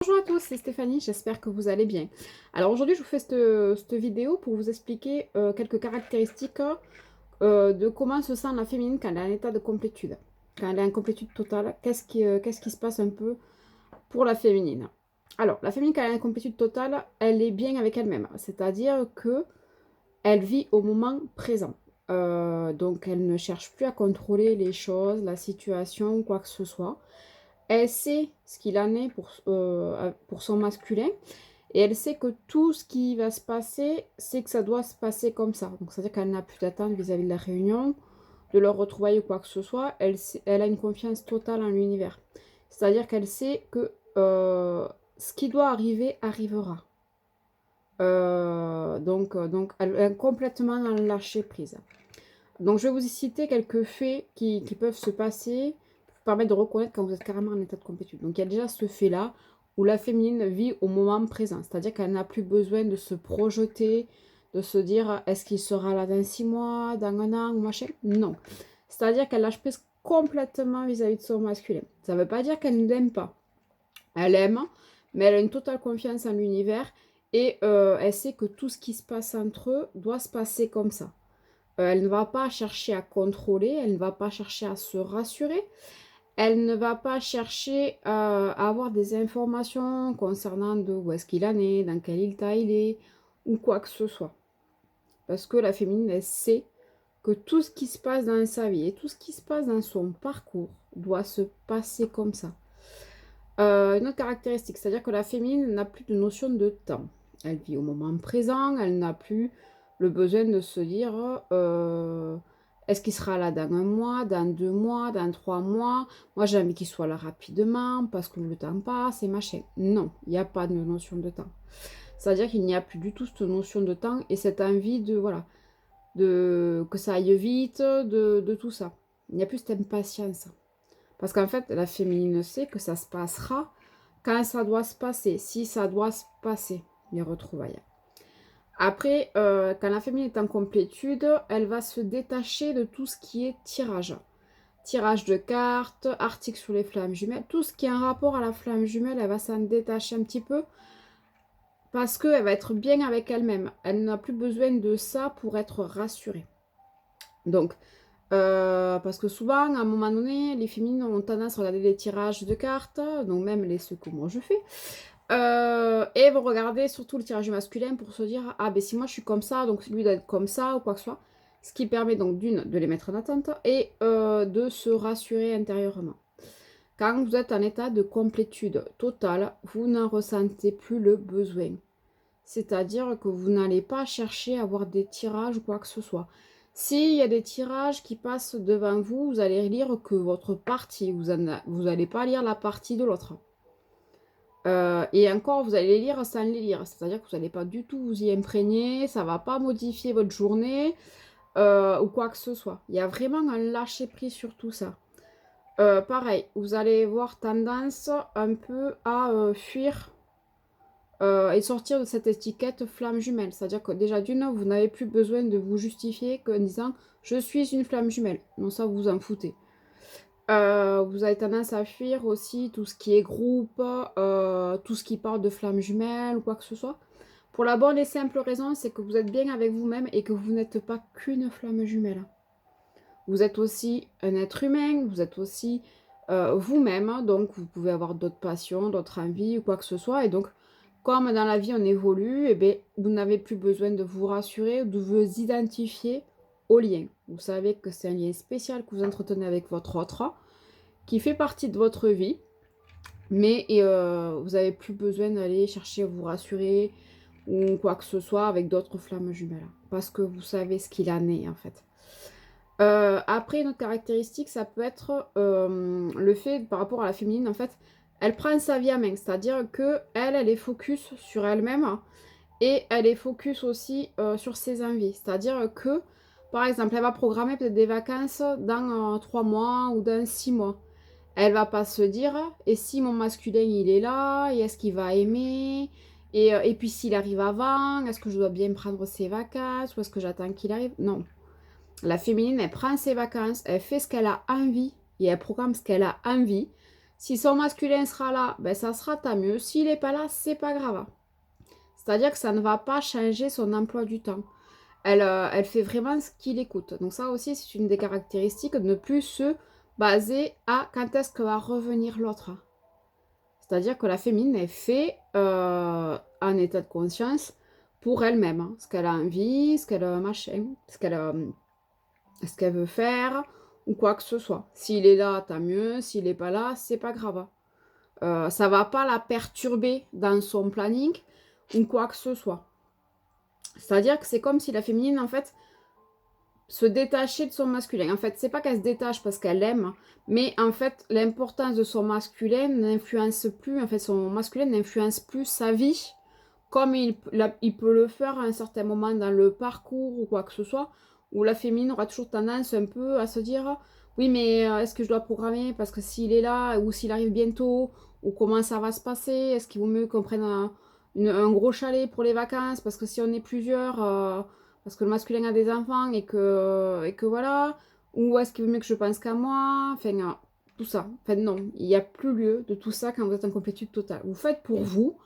Bonjour à tous, c'est Stéphanie, j'espère que vous allez bien. Alors aujourd'hui, je vous fais cette vidéo pour vous expliquer quelques caractéristiques de comment se sent la féminine quand elle est en état de complétude. Quand elle est en complétude totale, qu'est-ce qui se passe un peu pour la féminine? Alors, la féminine quand elle est en complétude totale, elle est bien avec elle-même. C'est-à-dire que elle vit au moment présent. Donc, elle ne cherche plus à contrôler les choses, la situation, quoi que ce soit. Elle sait ce qu'il en est pour son masculin. Et elle sait que tout ce qui va se passer, c'est que ça doit se passer comme ça. Donc, c'est-à-dire qu'elle n'a plus d'attente vis-à-vis de la réunion, de leur retrouvaille ou quoi que ce soit. Elle a une confiance totale en l'univers. C'est-à-dire qu'elle sait que ce qui doit arriver arrivera. Donc, elle est complètement dans le lâcher prise. Donc, je vais vous citer quelques faits qui peuvent se passer pour vous permettre de reconnaître quand vous êtes carrément en état de complétude. Donc, il y a déjà ce fait-là où la féminine vit au moment présent. C'est-à-dire qu'elle n'a plus besoin de se projeter, de se dire est-ce qu'il sera là dans 6 mois, dans un an ou machin. Non. C'est-à-dire qu'elle lâche prise complètement vis-à-vis de son masculin. Ça ne veut pas dire qu'elle ne l'aime pas. Elle aime, mais elle a une totale confiance en l'univers et elle sait que tout ce qui se passe entre eux doit se passer comme ça. Elle ne va pas chercher à contrôler, elle ne va pas chercher à se rassurer, elle ne va pas chercher à avoir des informations concernant de où est-ce qu'il en est, dans quel état il est, ou quoi que ce soit. Parce que la féminine, elle sait que tout ce qui se passe dans sa vie et tout ce qui se passe dans son parcours doit se passer comme ça. Une autre caractéristique, c'est-à-dire que la féminine n'a plus de notion de temps. Elle vit au moment présent, elle n'a plus le besoin de se dire est-ce qu'il sera là dans un mois, dans 2 mois, dans 3 mois. Moi, j'ai envie qu'il soit là rapidement parce que le temps passe et machin. Non, il n'y a pas de notion de temps. C'est-à-dire qu'il n'y a plus du tout cette notion de temps et cette envie de, voilà, que ça aille vite, de tout ça. Il n'y a plus cette impatience. Parce qu'en fait, la féminine sait que ça se passera quand ça doit se passer, si ça doit se passer, les retrouvailles. Après, quand la féminine est en complétude, elle va se détacher de tout ce qui est tirage. Tirage de cartes, articles sur les flammes jumelles, tout ce qui est en rapport à la flamme jumelle, elle va s'en détacher un petit peu parce qu'elle va être bien avec elle-même. Elle n'a plus besoin de ça pour être rassurée. Donc, parce que souvent, à un moment donné, les féminines ont tendance à regarder les tirages de cartes, donc même ceux que moi je fais, et vont regarder surtout le tirage du masculin pour se dire ah ben si moi je suis comme ça, donc lui doit être comme ça ou quoi que ce soit. Ce qui permet donc d'une de les mettre en attente et de se rassurer intérieurement. Quand vous êtes en état de complétude totale, vous n'en ressentez plus le besoin. C'est-à-dire que vous n'allez pas chercher à avoir des tirages ou quoi que ce soit. S'il y a des tirages qui passent devant vous, vous allez lire que votre partie. Vous n'allez pas lire la partie de l'autre. Et encore, vous allez les lire sans les lire. C'est-à-dire que vous n'allez pas du tout vous y imprégner. Ça ne va pas modifier votre journée ou quoi que ce soit. Il y a vraiment un lâcher-prise sur tout ça. Pareil, vous allez avoir tendance un peu à fuir et sortir de cette étiquette flamme jumelle. C'est-à-dire que déjà d'une, vous n'avez plus besoin de vous justifier qu'en disant je suis une flamme jumelle. Non, ça vous en foutez. Vous avez tendance à fuir aussi tout ce qui est groupe, tout ce qui parle de flamme jumelle ou quoi que ce soit. Pour la bonne et simple raison, c'est que vous êtes bien avec vous-même et que vous n'êtes pas qu'une flamme jumelle. Vous êtes aussi un être humain, vous êtes aussi vous-même, donc vous pouvez avoir d'autres passions, d'autres envies ou quoi que ce soit. Et donc, comme dans la vie on évolue, eh bien, vous n'avez plus besoin de vous rassurer ou de vous identifier au lien. Vous savez que c'est un lien spécial que vous entretenez avec votre autre, qui fait partie de votre vie, mais vous n'avez plus besoin d'aller chercher à vous rassurer ou quoi que ce soit avec d'autres flammes jumelles, parce que vous savez ce qu'il en est en fait. Après, une autre caractéristique, ça peut être le fait, par rapport à la féminine, en fait, elle prend sa vie à main, c'est-à-dire que elle est focus sur elle-même et elle est focus aussi sur ses envies. C'est-à-dire que, par exemple, elle va programmer peut-être des vacances dans 3 mois ou dans 6 mois. Elle va pas se dire, et si mon masculin il est là, et est-ce qu'il va aimer et puis s'il arrive avant, est-ce que je dois bien prendre ses vacances ou est-ce que j'attends qu'il arrive? Non. La féminine, elle prend ses vacances, elle fait ce qu'elle a envie et elle programme ce qu'elle a envie. Si son masculin sera là, ben ça sera tant mieux. S'il n'est pas là, c'est pas grave. C'est-à-dire que ça ne va pas changer son emploi du temps. Elle fait vraiment ce qu'il écoute. Donc ça aussi, c'est une des caractéristiques, de ne plus se baser à quand est-ce que va revenir l'autre. C'est-à-dire que la féminine est fait en état de conscience pour elle-même. Hein. Ce qu'elle a envie, ce qu'elle machin, ce qu'elle veut faire, ou quoi que ce soit. S'il est là, tant mieux. S'il n'est pas là, c'est pas grave. Ça va pas la perturber dans son planning ou quoi que ce soit. C'est-à-dire que c'est comme si la féminine, en fait, se détachait de son masculin. En fait, c'est pas qu'elle se détache parce qu'elle aime, mais en fait, l'importance de son masculin n'influence plus, en fait, son masculin n'influence plus sa vie comme il peut le faire à un certain moment dans le parcours ou quoi que ce soit, où la féminine aura toujours tendance un peu à se dire oui, mais est-ce que je dois programmer parce que s'il est là ou s'il arrive bientôt, ou comment ça va se passer, est-ce qu'il vaut mieux qu'on prenne un gros chalet pour les vacances parce que si on est plusieurs, parce que le masculin a des enfants et que voilà, ou est-ce qu'il vaut mieux que je pense qu'à moi, enfin tout ça. Enfin non, il n'y a plus lieu de tout ça quand vous êtes en complétude totale. Vous faites pour vous.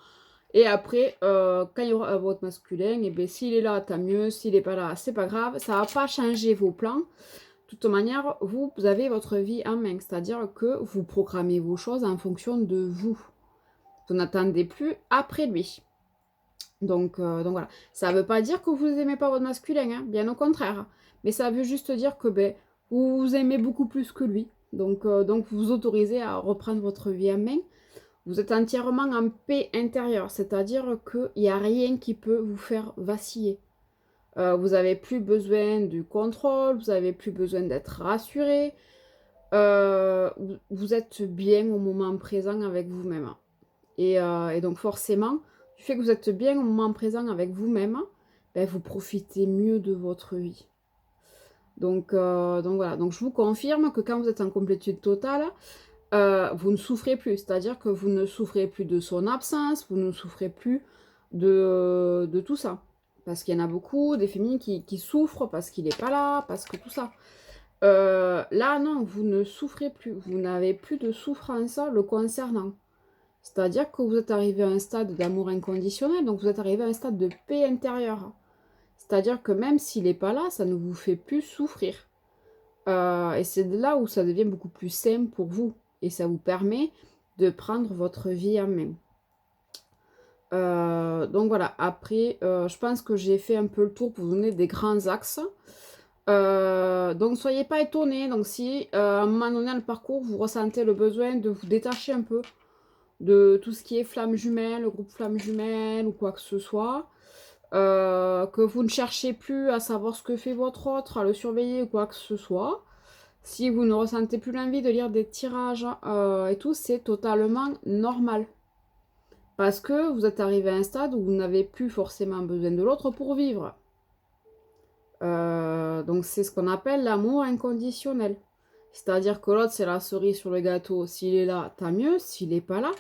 Et après, quand il y aura votre masculin, et bien s'il est là, tant mieux. S'il n'est pas là, c'est pas grave. Ça va pas changer vos plans. De toute manière, vous avez votre vie en main. C'est-à-dire que vous programmez vos choses en fonction de vous. Vous n'attendez plus après lui. Donc voilà. Ça ne veut pas dire que vous n'aimez pas votre masculin, hein, bien au contraire. Mais ça veut juste dire que ben, vous vous aimez beaucoup plus que lui. Donc vous vous autorisez à reprendre votre vie en main. Vous êtes entièrement en paix intérieure, c'est-à-dire qu'il n'y a rien qui peut vous faire vaciller. Vous n'avez plus besoin du contrôle, vous n'avez plus besoin d'être rassuré. Vous êtes bien au moment présent avec vous-même. Et donc forcément, du fait que vous êtes bien au moment présent avec vous-même, ben, vous profitez mieux de votre vie. Donc voilà, donc je vous confirme que quand vous êtes en complétude totale, vous ne souffrez plus, c'est-à-dire que vous ne souffrez plus de son absence, vous ne souffrez plus de tout ça. Parce qu'il y en a beaucoup, des féminines qui souffrent parce qu'il n'est pas là, parce que tout ça. Là, non, vous ne souffrez plus, vous n'avez plus de souffrance le concernant. C'est-à-dire que vous êtes arrivé à un stade d'amour inconditionnel, donc vous êtes arrivé à un stade de paix intérieure. C'est-à-dire que même s'il n'est pas là, ça ne vous fait plus souffrir. Et c'est là où ça devient beaucoup plus simple pour vous. Et ça vous permet de prendre votre vie en main. Donc voilà, après, je pense que j'ai fait un peu le tour pour vous donner des grands axes. Donc soyez pas étonnés. Donc si à un moment donné dans le parcours, vous ressentez le besoin de vous détacher un peu de tout ce qui est flamme jumelle, le groupe flamme jumelle ou quoi que ce soit, que vous ne cherchez plus à savoir ce que fait votre autre, à le surveiller ou quoi que ce soit, si vous ne ressentez plus l'envie de lire des tirages et tout, c'est totalement normal. Parce que vous êtes arrivé à un stade où vous n'avez plus forcément besoin de l'autre pour vivre. Donc c'est ce qu'on appelle l'amour inconditionnel. C'est-à-dire que l'autre, c'est la cerise sur le gâteau. S'il est là, tant mieux. S'il n'est pas là,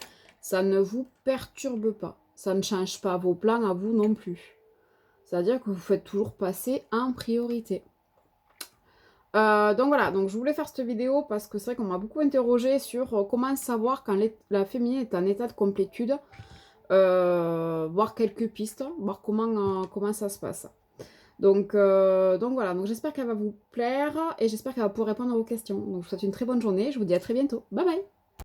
ça ne vous perturbe pas. Ça ne change pas vos plans à vous non plus. C'est-à-dire que vous faites toujours passer en priorité. Donc voilà, donc je voulais faire cette vidéo parce que c'est vrai qu'on m'a beaucoup interrogé sur comment savoir quand la féminine est en état de complétude. Voir quelques pistes, voir comment ça se passe. Donc voilà, donc j'espère qu'elle va vous plaire et j'espère qu'elle va pouvoir répondre à vos questions. Donc je vous souhaite une très bonne journée, je vous dis à très bientôt. Bye bye!